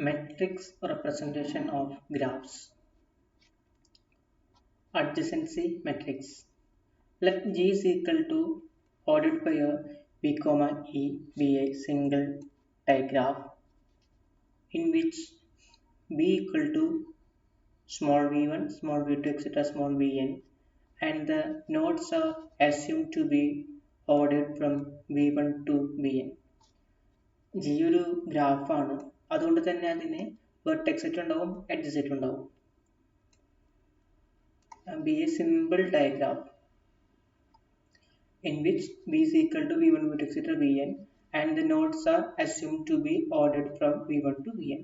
Matrix representation of graphs. Adjacency matrix. Let G is equal to ordered by a B comma E be a single digraph in which B equal to small v1, small v2, etc. small vn, and the nodes are assumed to be ordered from v1 to vn. G ഒരു ഗ്രാഫാണ്, അതുകൊണ്ട് തന്നെ അതിന് vertex set ഉണ്ടാവും, edge set ഉണ്ടാവും. Be a simple diagram in which B is equal to v1, v2, etc. vn, and the nodes are assumed to be ordered from v1 to vn.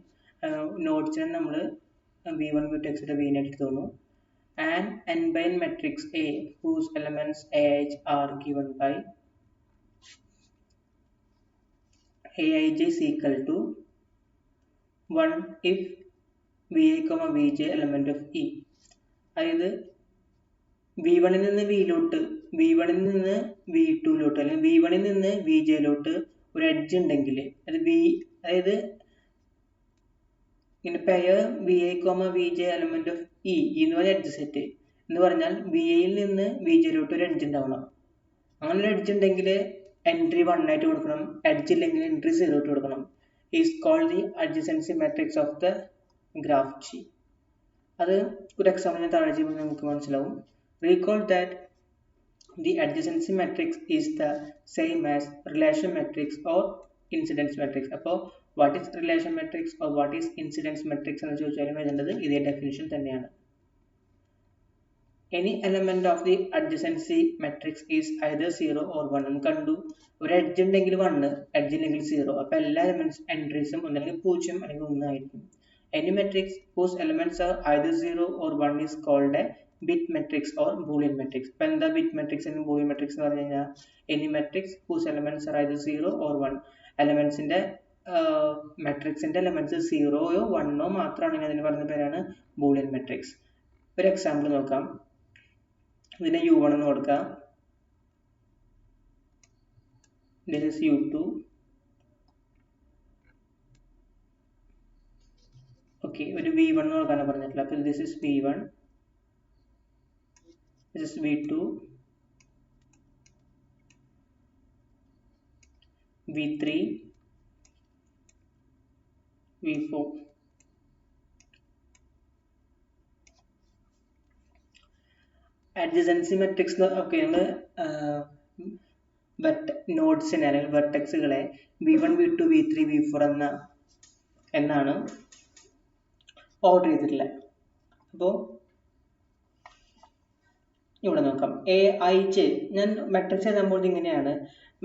Nodes നമ്മൾ v1, v2, etc. vn എടുത്തു തോന്നു. And n-by-n matrix A whose elements aij are given by aij is equal to 1 if vi, vj element of E. അതായത് v1 ൽ നിന്ന് vയിലോട്ട്, v1 ൽ നിന്ന് v2ലോട്ട്, അല്ലെങ്കിൽ v1 ൽ നിന്ന് vjലോട്ട് ഒരു എഡ്ജ് ഉണ്ടെങ്കിൽ അതായത് ഇങ്ങനെ pair vi, vj element of E എന്ന് പറഞ്ഞ എഡ്ജ് സെറ്റ് എന്ന് പറഞ്ഞാൽ vi യിൽ നിന്ന് vjലോട്ട് ഒരു എഡ്ജ് ഉണ്ടാവണം. അങ്ങനെ ഒരു എഡ്ജ് ഉണ്ടെങ്കിൽ എൻട്രി 1 ആയിട്ട് കൊടുക്കണം, എഡ്ജ് ഇല്ലെങ്കിൽ എൻട്രി 0 ആയിട്ട് കൊടുക്കണം. Is called the adjacency matrix of the graph G. അത് ഒരു എക്സാമ്പിൾ ഞാൻ താഴെ ചെയ്യുമ്പോൾ നമുക്ക് മനസ്സിലാവും. Recall that the adjacency matrix is the same as relation matrix or incidence matrix. അപ്പോൾ what is relation matrix or what is incidence matrix എന്ന് ചോദിച്ചാലും എഴുതേണ്ടത് ഇതേ ഡെഫിനിഷൻ തന്നെയാണ്. Any element of the adjacency matrix is either 0 or 1. നമുക്ക് കണ്ടു, ഒരു edge ഉണ്ടെങ്കിൽ 1, എഡ്ജ് ഇല്ലെങ്കിൽ 0. അപ്പോൾ എല്ലാ എലമെന്റ്സ് എൻട്രീസും ഒന്നെങ്കിൽ 0 അല്ലെങ്കിൽ 1 ആയിരിക്കും. Any matrix whose elements are either 0 or 1 is called a bit matrix or boolean matrix. അപ്പോൾ എന്താ bit matrix and boolean matrix എന്ന് പറഞ്ഞു കഴിഞ്ഞാൽ any matrix whose elements are either 0 or 1. എലമെന്റ്സിന്റെ മാട്രിക്സിന്റെ എലമെന്റ്സ് 0യോ 1ഓ മാത്രമാണെങ്കിൽ അതിന് പറഞ്ഞ പേരാണ് ബൂളിയൻ മാട്രിക്സ്. ഒരു എക്സാമ്പിൾ നോക്കാം. ഇതിനെ u1 എന്ന് കൊടുക്കാം, this is u2. ഓക്കെ, ഒരു v1 എന്ന് കൊടുക്കാനാണ് പറഞ്ഞിട്ടില്ല. അപ്പോൾ this is v1, this is v2, v3, v4. Adjacency matrix ഒക്കെ നമ്മൾ നോഡ്സിനെ അല്ലെങ്കിൽ വെർട്ടെക്സുകളെ v1, v2, v3, v4 എന്നാണ് ഓർഡർ ചെയ്തിട്ടുള്ളത്. അപ്പോൾ ഇവിടെ നോക്കാം, aij. ഞാൻ മെട്രിക്സ് എഴുതുമ്പോൾ ഇങ്ങനെയാണ്.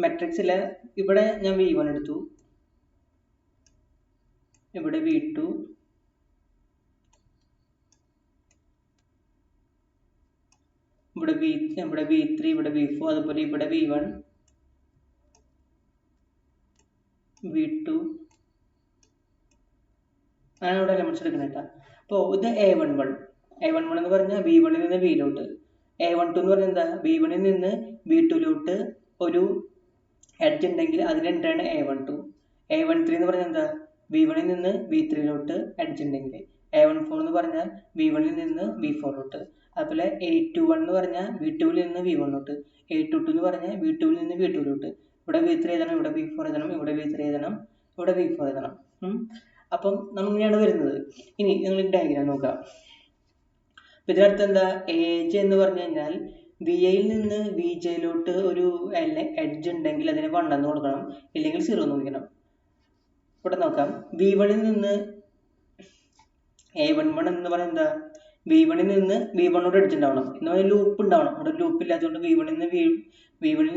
മെട്രിക്സിലെ ഇവിടെ ഞാൻ v1 എടുത്തു, ഇവിടെ v2, ഇവിടെ v3, ഇവിടെ v4, അതുപോലെ ഇവിടെ v1, v2 ആണ് ഇവിടെ എലമെന്റ്സ് എടുക്കുന്നത്. അപ്പോൾ ഇത് a11 എന്ന് പറഞ്ഞാൽ v1 ൽ നിന്ന് vയിലോട്ട്, a12 എന്ന് പറഞ്ഞാൽ എന്താ, v1 ൽ നിന്ന് v2ലോട്ട് ഒരു എഡ്ജ് ഉണ്ടെങ്കിൽ അതിന് എന്താണ് a12. a13 എന്ന് പറഞ്ഞാൽ എന്താ, v1 ൽ നിന്ന് v3ലോട്ട് എഡ്ജ് ഉണ്ടെങ്കിൽ. a14 എന്ന് പറഞ്ഞാൽ v1 ൽ നിന്ന് v4ലോട്ട്. അതുപോലെ a21 എന്ന് പറഞ്ഞാൽ v2 ൽ നിന്ന് v1ലോട്ട്. a22 എന്ന് പറഞ്ഞാൽ v2 ൽ നിന്ന് v2ലോട്ട്. ഇവിടെ v3 എഴുതണം, ഇവിടെ v4 എഴുതണം, ഇവിടെ v3 എഴുതണം, ഇവിടെ v4 എഴുതണം. അപ്പം നമ്മളിങ്ങനെയാണ് വരുന്നത്. ഇനി നിങ്ങൾ ഡയഗ്രാം നോക്കാം. ഇതിനർത്ഥം എന്താ, aij എന്ന് പറഞ്ഞു കഴിഞ്ഞാൽ vi യിൽ നിന്ന് vjയിലോട്ട് ഒരു എഡ്ജ് ഉണ്ടെങ്കിൽ അതിന് 1 എന്ന് കൊടുക്കണം, ഇല്ലെങ്കിൽ 0 എന്ന് കൊടുക്കണം. ഇവിടെ നോക്കാം, v1 ൽ നിന്ന് a11 എന്ന് പറയുന്നത് എന്താ, v1 ൽ നിന്ന് v1നോട് എഡ്ജ് ഉണ്ടാവണം, എന്ന് പറഞ്ഞാൽ ലൂപ്പ് ഉണ്ടാവണം. ഇവിടെ ലൂപ്പ് ഇല്ലാത്തതുകൊണ്ട് v1 ൽ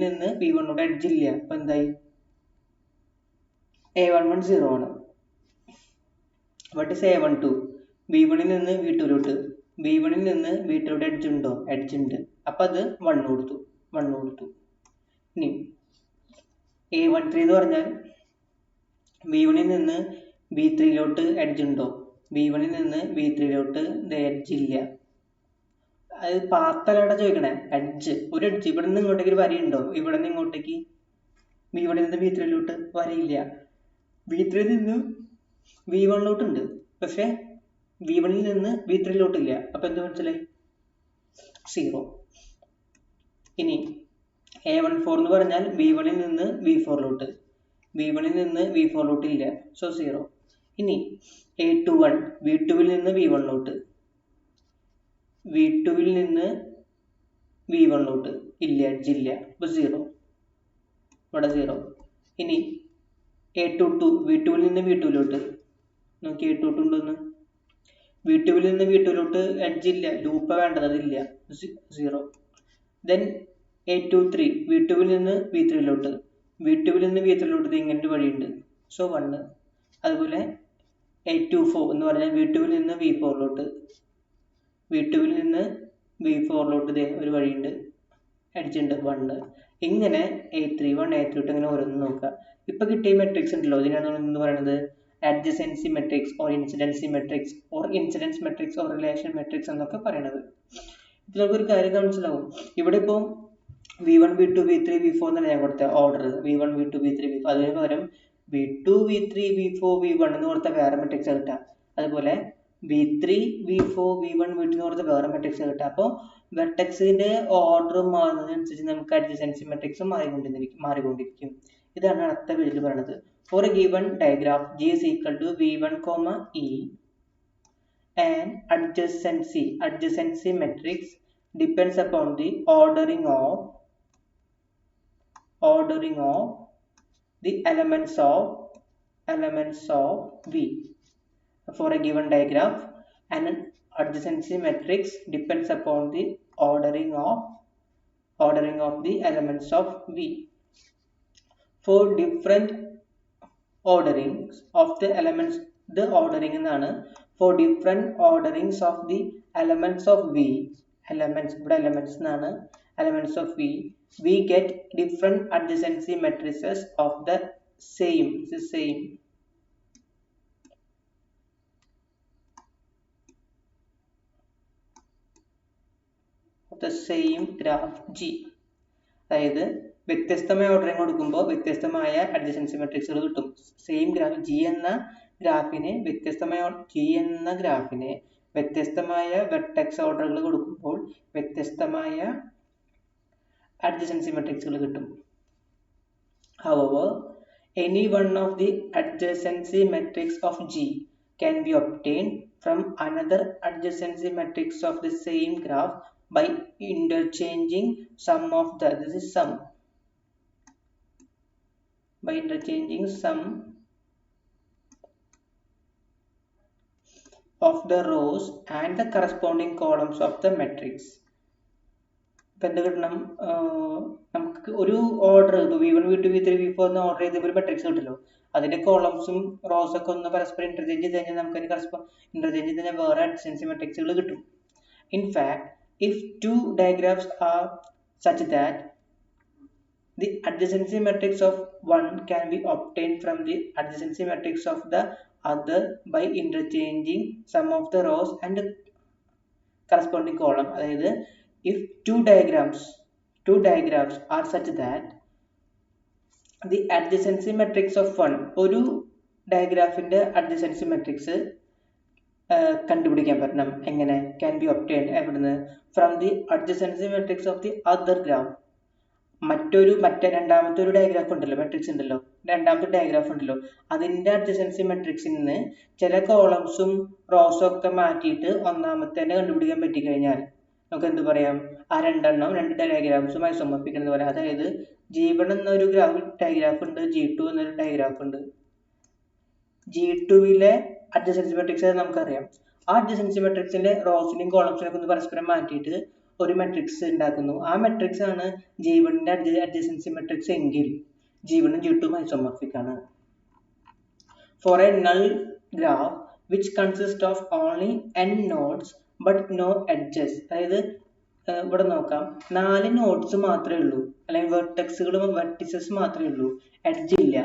നിന്ന് v1നോട് എഡ്ജ് ഇല്ല. അപ്പൊ എന്തായി, a11 0 ആണ്. What is a12? v1 ൽ നിന്ന് v2ലോട്ട്, v1 ൽ നിന്ന് v2ലോട്ട് എഡ്ജ് ഉണ്ടോ, എഡ്ജ് ഉണ്ട്. അപ്പൊ അത് 1 കൊടുത്തു. ഇനി a13 എന്ന് പറഞ്ഞാൽ v1 ൽ നിന്ന് v3ലോട്ട് എഡ്ജ് ഉണ്ടോ, v1 ൽ നിന്ന് v3ലോട്ട് എഡ്ജ് ഇല്ല. അത് പാത്തലവിടെ ചോദിക്കണേ, എഡ്ജ്, ഒരു എഡ്ജ് ഇവിടെ നിന്ന് ഇങ്ങോട്ടേക്ക് ഒരു വരയുണ്ടോ, ഇവിടെ നിന്ന് ഇങ്ങോട്ടേക്ക് v1 ൽ നിന്ന് v3ലോട്ട് വരയില്ല. v3 ൽ നിന്ന് V1 ഉണ്ട്, പക്ഷെ V1 നിന്ന് V3 ഇല്ല. അപ്പൊ എന്ത് മനസ്സിലായി? 0. ഇനി A14 എന്ന് പറഞ്ഞാൽ V1 നിന്ന് V4, V1 നിന്ന് V4 ഇല്ല, സോ 0. ഇനി A21 V2 നിന്ന് V1, V2 നിന്ന് V1 ഇല്ല, എഡ്ജ് ഇല്ല, അപ്പൊ 0, ഇവിടെ 0. ഇനി A22 V2 നിന്ന് V2, നോക്കി A22 ഉണ്ടെന്ന്. V2 നിന്ന് V2 എഡ്ജ് ഇല്ല, ലൂപ്പ് വേണ്ടത്, അതില്ല, 0. ദെൻ A23 V2 നിന്ന് V3, V2 നിന്ന് V3 ഇങ്ങനെ ഒരു വഴിയുണ്ട്, സോ 1. അതുപോലെ A24 എന്ന് പറഞ്ഞാൽ V2 നിന്ന് V4, V2 നിന്ന് V4 ഒരു വഴിയുണ്ട്, എഡ്ജ് ഉണ്ട്, 1. ഇങ്ങനെ A31 A32 ഇങ്ങനെ ഓരോന്ന് നോക്കുക. ഇപ്പൊ കിട്ടിയ മെട്രിക്സ് ഉണ്ടല്ലോ, ഇതിനാണ് എന്ന് പറയുന്നത് adjacency matrix or incidency matrix or incidence matrix or relation matrix എന്നൊക്കെ പറയുന്നത്. ഇത് നമുക്കൊരു കാര്യം മനസ്സിലാവും. ഇവിടെ ഇപ്പോൾ V1 V2 V3 V4 എന്നാണ് ഞാൻ കൊടുത്ത order, V1 V2 V3 V4. അതിന് പകരം V2 V3 V4 V1 എന്ന് കൊടുത്ത വേറെ മെട്രിക്സ് കിട്ടാം. അതുപോലെ V3 V4 V1 V2 എന്ന് കൊടുത്ത വേറെ മെട്രിക്സ് കിട്ടാം. അപ്പോൾ വെർട്ടെക്സിന്റെ ഓർഡർ മാറുന്നതിനനുസരിച്ച് നമുക്ക് adjacency matrix മാറിക്കൊണ്ടിരിക്കും. ഇതാണ് അടുത്ത പേജിൽ പറയുന്നത്. For a given diagram G is equal to V1, E and adjacency matrix depends upon the ordering of the elements of V. For a given diagram, an adjacency matrix depends upon the ordering of the elements of V. For different orderings of the elements, the ordering എന്നാണ്. For different orderings of the elements of V, ഇവിടെ elements എന്നാണ്, elements of V, we get different adjacency matrices of the same graph G. അതായത് വ്യത്യസ്തമായ ordering കൊടുക്കുമ്പോൾ വ്യത്യസ്തമായ adjacency matrixകൾ കിട്ടും. Same graph G എന്ന ഗ്രാഫിന് വ്യത്യസ്തമായ വെർട്ടെക്സ് ഓർഡറുകൾ കൊടുക്കുമ്പോൾ വ്യത്യസ്തമായ adjacency matrixകൾ കിട്ടും. However, any one of the adjacency matrix of G can be obtained from another adjacency matrix of the same graph by interchanging sum of the of the rows and the corresponding columns of the matrix. ഇപ്പം എന്ത് കിട്ടണം? നമുക്ക് ഒരു order V1 V2 V3 V4 എന്ന order ചെയ്ത ഒരു matrix കിട്ടല്ലോ, അതിന്റെ കോളംസും rose ഒക്കെ ഒന്ന് പരസ്പരം ഇന്റർചേഞ്ച് ചെയ്ത് കഴിഞ്ഞാൽ നമുക്ക് ഇന്റർചേഞ്ച് ചെയ്ത് കഴിഞ്ഞാൽ വേറെ adjacency matrixകൾ കിട്ടും. In fact, if two diagrams are such that the adjacency matrix of one can be obtained from the adjacency matrix of the other by interchanging sum of the rows and corresponding column. അതായത് if two diagrams are such that the adjacency matrix of one, ഒരു ഡയഗ്രാഫിന്റെ adjacency matrix കണ്ടുപിടിക്കാൻ പറ്റണം. എങ്ങനെ? can be obtained എവിടുന്ന്? from the adjacency matrix of the other graph. രണ്ടാമത്തെ ഒരു diagraph ഉണ്ടല്ലോ, matrix ഉണ്ടല്ലോ, രണ്ടാമത്തെ ഡയഗ്രാഫ് ഉണ്ടല്ലോ, അതിന്റെ adjacency matrixൽ നിന്ന് ചില കോളംസും റോസും ഒക്കെ മാറ്റിയിട്ട് ഒന്നാമത്തെ തന്നെ കണ്ടുപിടിക്കാൻ പറ്റിക്കഴിഞ്ഞാൽ നമുക്ക് എന്ത് പറയാം? ആ രണ്ട് ഡയഗ്രാംസും ഐസോമോർഫിക് എന്ന് പറയാം. അതായത് G1 എന്നൊരു ഡയഗ്രാഫ് ഉണ്ട്, G2 എന്നൊരു ഡയഗ്രാഫ് ഉണ്ട്. G2 adjacency matrix നമുക്കറിയാം. ആ adjacency matrixന്റെ റോസിനെയും കോളംസിനെയും ഒക്കെ ഒന്ന് പരസ്പരം മാറ്റിയിട്ട് ഒരു മെട്രിക്സ് ഉണ്ടാക്കുന്നു. ആ മെട്രിക്സ് ആണ് G1ന്റെ adjacency matrix എങ്കിൽ G1 ഉം G2 ഉം ഐസോമോർഫിക് ആണ്. For a null graph which consists of only n nodes but no edges, അതായത് ഇവിടെ നോക്കാം, 4 നോഡ്സ് മാത്രമേ ഉള്ളൂ, അല്ലെങ്കിൽ വെർട്ടിസസ് മാത്രമേ ഉള്ളൂ, എഡ്ജ് ഇല്ല.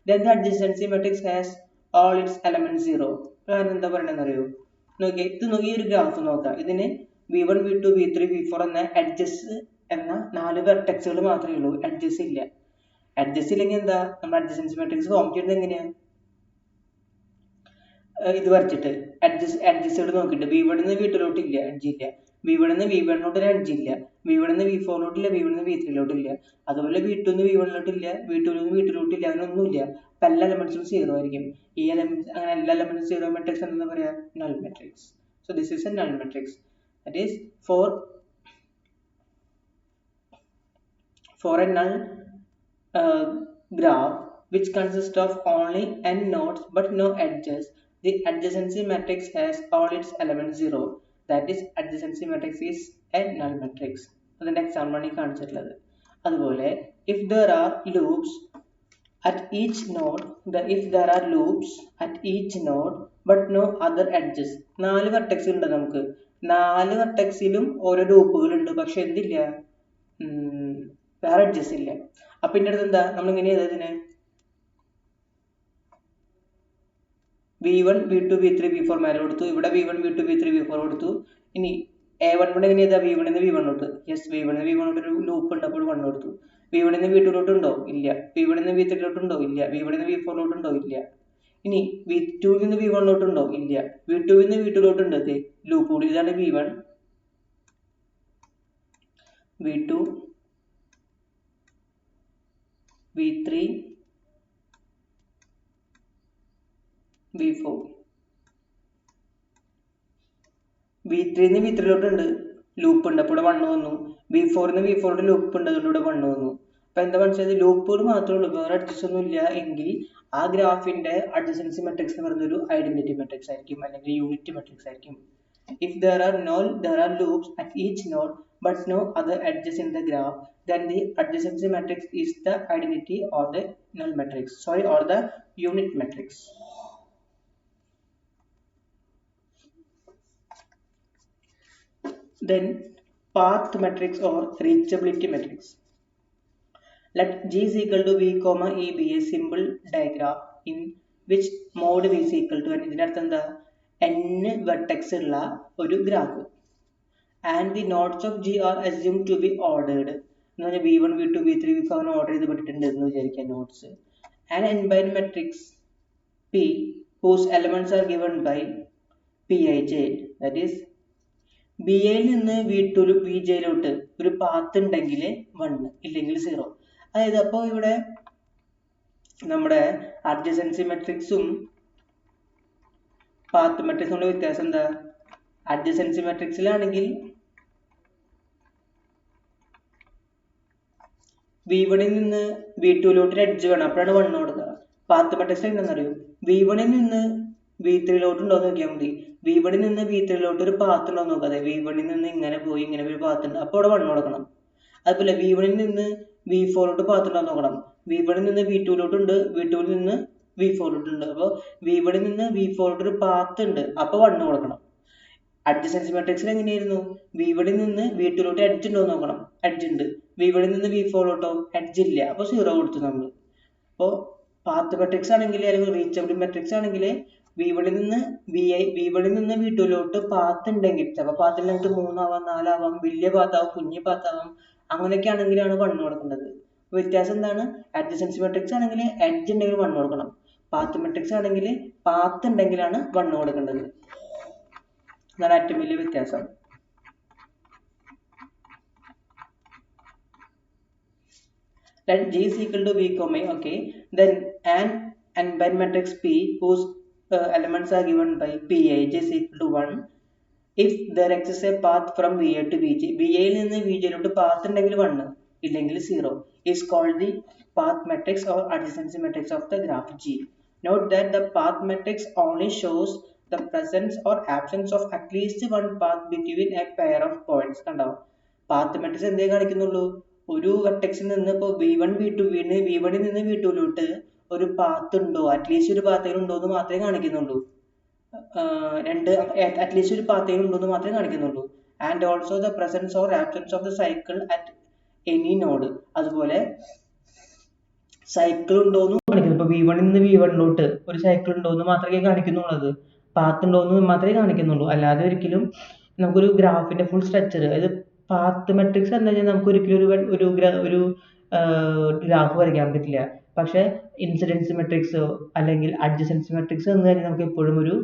Then the adjacency matrix has all its elements 0. കാരണം എന്താ പറയണെന്ന് അറിയോ? നോക്കി ഈ ഒരു ഗ്രാഫ് നോക്കാം. ഇതിന് V1 V2 V3 V4 എന്ന എഡ്ജസ് എന്ന 4 വെർട്ടെക്സുകൾ മാത്രമേ ഉള്ളൂ, എഡ്ജസ് ഇല്ല. എഡ്ജസ് ഇല്ലെങ്കിൽ എന്താ? നമ്മൾ adjacency matrix ഫോം ചെയ്യുന്നത് എങ്ങനെയാണ്? ഇത് വരച്ചിട്ട് എഡ്ജസ് നോക്കിയിട്ട് V1 നിന്ന് V2 ഇല്ല, എഡ്ജ് ഇല്ല. V1 നിന്ന് V1 ഒരു എഡ്ജ് ഇല്ല. V1 നിന്ന് V4 ഇല്ല, V1 നിന്ന് V3 ഇല്ല. അതുപോലെ V2 നിന്ന് V1 ഇല്ല, V2 നിന്ന് V2 ഇല്ല, അങ്ങനെ ഒന്നുമില്ല. അപ്പൊ എല്ലാ എലമെന്റ്സും സീറോ ആയിരിക്കും. ഈ എലമെന്റ്സ് അങ്ങനെ എല്ലാ എലമെന്റ്സും സീറോ മെട്രിക്സ് എന്താ പറയാ? Null matrix. So this is a null matrix. That is for a null uh, graph which consists of only n nodes but no edges, the adjacency matrix has all its elements zero. That is, adjacency matrix is a null matrix. അതിന്റെ example ആണ് ഈ കാണിച്ചിട്ടുള്ളത്. അതുപോലെ if there are loops at each node, if there are loops at each node but no other edges, 4 vertex ഉണ്ട് നമുക്ക്. 4 വെർട്ടെക്സിലും ഓരോ ലൂപ്പുകൾ ഉണ്ട്, പക്ഷെ എന്തില്ല, വേറെ എഡ്ജസ് ഇല്ല. അപ്പൊ ഇതിന്റെ അടുത്ത് എന്താ, നമ്മൾ എങ്ങനെ ചെയ്തത് ഇതിനെ? V1 V2 V3 V4 മേലെ കൊടുത്തു, ഇവിടെ V1 V2 V3 V4 കൊടുത്തു. ഇനി A11 എങ്ങനെ ചെയ്താ? V1 നിന്ന് V1 തൊട്ട്, യെസ്, V1 നിന്ന് V1 ഒരു ലൂപ്പ് ഉണ്ട്, അപ്പോൾ 1 കൊടുത്തു. V1 നിന്ന് V2 ഉണ്ടോ? ഇല്ല. V1 നിന്ന് V3 ഉണ്ടോ? ഇല്ല. V1 നിന്ന് V4 ഉണ്ടോ? ഇല്ല. ഇനി V2 നിന്ന് V1 ഉണ്ടോ? ഇല്ല. V2 നിന്ന് V2 ഉണ്ട്, ലൂപ്പ് കൂടി. ഇതാണ് V1 V2 V3 V4. V3 നിന്ന് V3 ഉണ്ട്, ലൂപ്പ് ഉണ്ട്, അപ്പോൾ ഇവിടെ 1 വന്നു. V4 നിന്ന് V4 ലൂപ്പ് ഉണ്ട്, അതുകൊണ്ട് ഇവിടെ 1 വന്നു. അപ്പൊ എന്താ മനസ്സിലായത്? ലൂപ്പുകൾ മാത്രമേ ഉള്ളൂ, വേറെ അഡ്ജസ്റ്റ് ഒന്നും ഇല്ല എങ്കിൽ ആ ഗ്രാഫിന്റെ അഡ്ജസൻസി മെട്രിക്സ് എന്ന് പറയുന്ന ഒരു ഐഡന്റിറ്റി മെട്രിക്സ് ആയിരിക്കും, അല്ലെങ്കിൽ യൂണിറ്റ് മെട്രിക്സ് ആയിരിക്കും. If there are loops at each node but no other edges in the graph, then the adjacency matrix is the identity or the null matrix, or the unit matrix. Then path matrix or reachability matrix. Let G is equal to V, E be a simple diagram in which mode V is equal to n. ഇതിന്റെ അർത്ഥം എന്താ? n vertex ഉള്ള ഒരു graph. And the nodes of G are assumed to be ordered. എന്ന് പറഞ്ഞാൽ V1 V2 V3 V4 അങ്ങനെ order ചെയ്ത് പെട്ടിട്ടുണ്ട് എന്ന് വിചാരിക്കാം notes. And n by matrix P whose elements are given by Pij, that is BAയിൽ നിന്ന് VJയിലോട്ട് ഒരു പാത്ത് ഉണ്ടെങ്കിൽ 1, ഇല്ലെങ്കിൽ 0. അതായത് അപ്പോൾ ഇവിടെ നമ്മുടെ അഡ്ജസൻസി മെട്രിക്സും പാത്ത് മെട്രിക്സും ഉള്ള വ്യത്യാസം എന്താ? അഡ്ജസൻസി മെട്രിക്സിലാണെങ്കിൽ V1 നിന്ന് V2 എഡ്ജ് വേണം, അപ്പോഴാണ് 1 കൊടുക്കുക. പാത്ത് മെട്രിക്സിൽ എന്താണെന്നറിയോ? V1 നിന്ന് V3 ഉണ്ടോ എന്ന് നോക്കിയാൽ മതി. V1 നിന്ന് V3 ഒരു പാത്ത് ഉണ്ടോ എന്ന് നോക്കാതെ V1 നിന്ന് ഇങ്ങനെ പോയി ഇങ്ങനെ ഒരു പാത്ത് ഉണ്ട്, അപ്പോൾ അവിടെ 1 കൊടുക്കണം. അതുപോലെ V1 നിന്ന് V4 പാത്ത് ഉണ്ടോ എന്ന് നോക്കണം. V1 നിന്ന് V2 ഉണ്ട്, V2 നിന്ന് V4 ഉണ്ട്, അപ്പോൾ V1 നിന്ന് V4 ഒരു പാത്ത് ഉണ്ട്, അപ്പോൾ 1 കൊടുക്കണം. അഡ്ജസൻസി മെട്രിക്സിൽ എങ്ങനെയായിരുന്നു? V1 നിന്ന് V2 എഡ്ജ് ഉണ്ടോ എന്ന് നോക്കണം, എഡ്ജ് ഉണ്ട്. V1 നിന്ന് V4 എഡ്ജ് ഇല്ല, അപ്പോൾ 0 കൊടുത്തു നമ്മൾ. അപ്പോൾ പാത്ത് മെട്രിക്സ് ആണെങ്കിൽ, അല്ലെങ്കിൽ റീച്ചബിലിറ്റി മെട്രിക്സ് ആണെങ്കിൽ V1 നിന്ന് V2 പാത്ത് ഉണ്ടെങ്കിൽ, ചിലപ്പോൾ പാത്തിൽ നമുക്ക് 3 ആവാം, 4 ആവാം, വലിയ പാത്താവും, കുഞ്ഞു പാത്താവാം, അങ്ങനെയൊക്കെ ആണെങ്കിലാണ് 1 കൊടുക്കേണ്ടത്. വ്യത്യാസം എന്താണ്? അഡ്ജസൻസി മെട്രിക്സ് ആണെങ്കിൽ എഡ്ജ് ഉണ്ടെങ്കിൽ 1 കൊടുക്കണം. പാത്ത് മെട്രിക്സ് ആണെങ്കിൽ പാത്ത് ഉണ്ടെങ്കിലാണ് 1 കൊടുക്കേണ്ടത്. അതാണ് ഏറ്റവും വലിയ വ്യത്യാസം. Let G is equal to V, okay. Then n by matrix P whose elements are given by Pij is equal to 1 if there exists a path from VA to VJ. VAയിൽ നിന്ന് VJയിലോട്ട് path ഉണ്ടെങ്കിൽ 1, ഇല്ലെങ്കിൽ 0, is called the path matrix or adjacency matrix of the graph G. Note that the path matrix only shows the presence or absence of at least one path between a pair of points. കണ്ടോ? Path matrix എന്തേ കാണിക്കുന്നുള്ളൂ? ഒരു വെർട്ടെക്സിൽ നിന്ന് ഇപ്പോൾ V1 നിന്ന് V2 ഒരു path ഉണ്ടോ, at least ഒരു പാത്തേലും ഉണ്ടോ എന്ന് മാത്രമേ കാണിക്കുന്നുള്ളൂ. അറ്റ്ലീസ്റ്റ് ഒരു പാത്തേലും ഉണ്ടോ എന്ന് മാത്രമേ കാണിക്കുന്നുള്ളൂ. And also the presence or absence of the cycle at any node. അതുപോലെ സൈക്കിൾ ഉണ്ടോ എന്ന് കാണിക്കുന്നു. ഇപ്പൊ V1 നിന്ന് V1 ഒരു സൈക്കിൾ ഉണ്ടോ എന്ന് മാത്രമേ കാണിക്കുന്നുള്ളൂ, പാത്ത് ഉണ്ടോ എന്ന് മാത്രമേ കാണിക്കുന്നുള്ളൂ. അല്ലാതെ ഒരിക്കലും നമുക്കൊരു ഗ്രാഫിന്റെ ഫുൾ സ്ട്രക്ചർ, അതായത് പാത്ത് മെട്രിക്സ് എന്താ വെച്ചാൽ നമുക്ക് ഒരിക്കലും ഒരു ഗ്രാഫ് വരയ്ക്കാൻ പറ്റില്ല. പക്ഷേ ഇൻസിഡൻസ് മെട്രിക്സോ അല്ലെങ്കിൽ അഡ്ജസൻസി മെട്രിക്സോ എന്ന് തന്നെ നമുക്ക് എപ്പോഴും ഒരു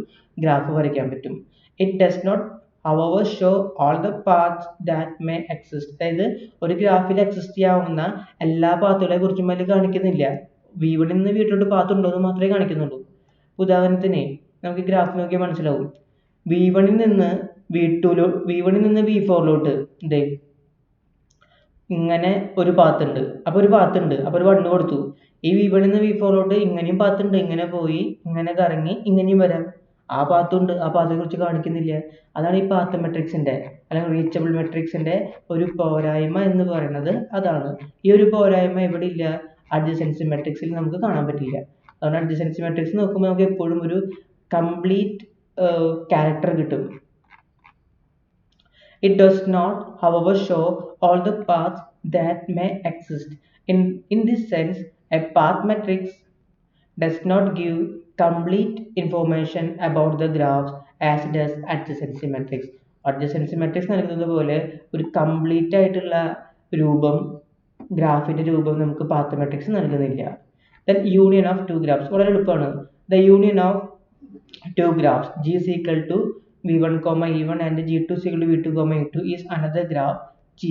ഗ്രാഫ് വരയ്ക്കാൻ പറ്റും. It does not however show all the paths that may exist. അതായത് ഒരു ഗ്രാഫിൽ എക്സിസ്റ്റ് ചെയ്യാവുന്ന എല്ലാ പാത്തുകളെ കുറിച്ചും അതിൽ കാണിക്കുന്നില്ല. V1 നിന്ന് V2 പാത്ത് ഉണ്ടോ എന്ന് മാത്രമേ കാണിക്കുന്നുള്ളൂ. ഉദാഹരണത്തിന് നമുക്ക് ഗ്രാഫ് നോക്കിയാൽ മനസ്സിലാവും. V1 നിന്ന് V1 നിന്ന് V4 എന്തേ ഇങ്ങനെ ഒരു പാത്ത് ഉണ്ട്. അപ്പോൾ ഒരു 1 കൊടുത്തു. ഈ V1 നിന്ന് V4 ഇങ്ങനെയും പാത്ത് ഉണ്ട്, ഇങ്ങനെ പോയി ഇങ്ങനെ കറങ്ങി ഇങ്ങനെയും വരാം. ആ പാത്തുണ്ട്, ആ പാത്തിനെ കുറിച്ച് കാണിക്കുന്നില്ല. അതാണ് ഈ പാത്ത് മെട്രിക്സിന്റെ അല്ലെങ്കിൽ റീച്ചബിൾ മെട്രിക്സിന്റെ ഒരു പോരായ്മ എന്ന് പറയുന്നത്. അതാണ് ഈ ഒരു പോരായ്മ എവിടെ ഇല്ല, അഡ്ജസൻസി മെട്രിക്സിൽ നമുക്ക് കാണാൻ പറ്റില്ല. അതുകൊണ്ട് അഡ്ജസൻസി മെട്രിക്സ് നോക്കുമ്പോൾ നമുക്ക് എപ്പോഴും ഒരു കംപ്ലീറ്റ് ക്യാരക്ടർ കിട്ടും. It does not, however, show all the paths that may exist. In this sense, a path matrix does not give complete information about the graphs as does adjacency matrix. Adjacency matrix നൽകുന്നത് പോലെ ഒരു complete ആയിട്ടുള്ള രൂപം, ഗ്രാഫിന്റെ രൂപം നമുക്ക് path matrix നൽകുന്നില്ല. Then union of two graphs വളരെ എളുപ്പമാണ്. The union of two graphs G is equal to V1, E1 and G2 is equal to V2, E2 is another graph G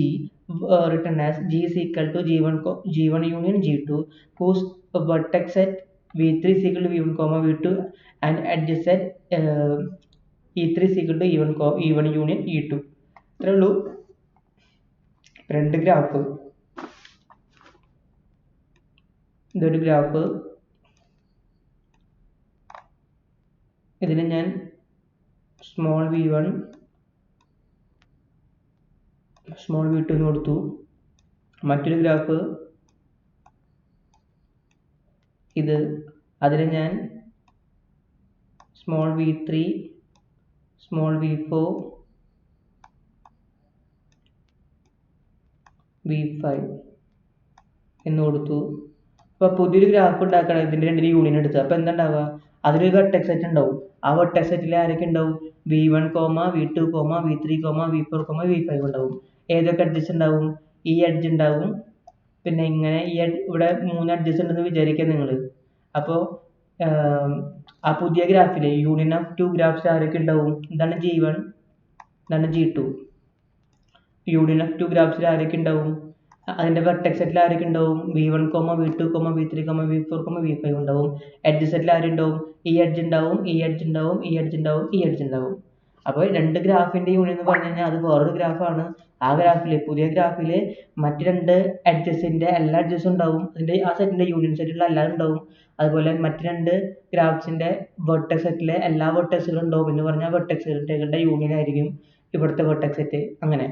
written as G is equal to G1 union G2 whose vertex set V3 is equal to V1, V2 and edge set E3 is equal to E1 union E2. ഇത്രേ ഉള്ളൂ. രണ്ട് graph, ഇതൊരു graph, ഇതിന് ഞാൻ small V1 small V2 എന്ന് കൊടുത്തു. മറ്റൊരു graph ഇത്, അതിന് ഞാൻ small V3 small V4 V5 എന്ന് കൊടുത്തു. അപ്പോൾ പുതിയൊരു ഗ്രാഫ് ഉണ്ടാക്കണം, ഇതിൻ്റെ രണ്ടിന് യൂണിയൻ എടുത്ത്. അപ്പോൾ എന്താ ഉണ്ടാവുക, അതിലൊരു വെർട്ടെക്സ് സെറ്റ് ഉണ്ടാവും. ആ വെർട്ടെക്സ് സെറ്റിൽ ആരൊക്കെ ഉണ്ടാവും, V1, V2, V3, V4, V5 ഉണ്ടാവും. ഏതൊക്കെ എഡ്ജസ് ഉണ്ടാവും, ഈ എഡ്ജ് ഉണ്ടാവും, പിന്നെ ഇങ്ങനെ ഈ ഇവിടെ 3 എഡ്ജസ് ഉണ്ടെന്ന് വിചാരിക്കുക നിങ്ങൾ. അപ്പോൾ ആ പുതിയ ഗ്രാഫിൽ യൂണിയൻ ഓഫ് ടു ഗ്രാഫ്സ് ആരൊക്കെ ഉണ്ടാവും, ഇതാണ് G1, ഇതാണ് G2. യൂണിയൻ ഓഫ് ടു ഗ്രാഫ്സിൽ ആരൊക്കെ ഉണ്ടാവും, അതിൻ്റെ വെർട്ടെക്സ് സെറ്റിൽ ആരൊക്കെ ഉണ്ടാവും, V1, V2, V3, V4, V5 ഉണ്ടാവും. എഡ്ജ് സെറ്റിൽ ആരുണ്ടാവും, ഈ എഡ്ജ് ഉണ്ടാവും, ഈ എഡ്ജ് ഉണ്ടാവും, ഈ എഡ്ജ് ഉണ്ടാവും, ഈ എഡ്ജ് ഉണ്ടാവും. അപ്പോൾ രണ്ട് ഗ്രാഫിൻ്റെ യൂണിയൻ എന്ന് പറഞ്ഞു കഴിഞ്ഞാൽ അത് വേറൊരു ഗ്രാഫാണ്. ആ ഗ്രാഫിൽ, പുതിയ ഗ്രാഫിൽ മറ്റ് രണ്ട് എഡ്ജസിൻ്റെ എല്ലാ എഡ്ജസും ഉണ്ടാവും, അതിൻ്റെ ആ സെറ്റിൻ്റെ യൂണിയൻ സെറ്റിലുള്ള എല്ലാം ഉണ്ടാവും. അതുപോലെ മറ്റ് രണ്ട് ഗ്രാഫ്സിൻ്റെ വെർട്ടെക്സ് സെറ്റിലെ എല്ലാ വെർട്ടെക്സുകളും ഉണ്ടാവും എന്ന് പറഞ്ഞാൽ വെർട്ടെക്സുകളുടെ യൂണിയൻ ആയിരിക്കും ഇവിടുത്തെ വെർട്ടെക്സ് സെറ്റ്. അങ്ങനെ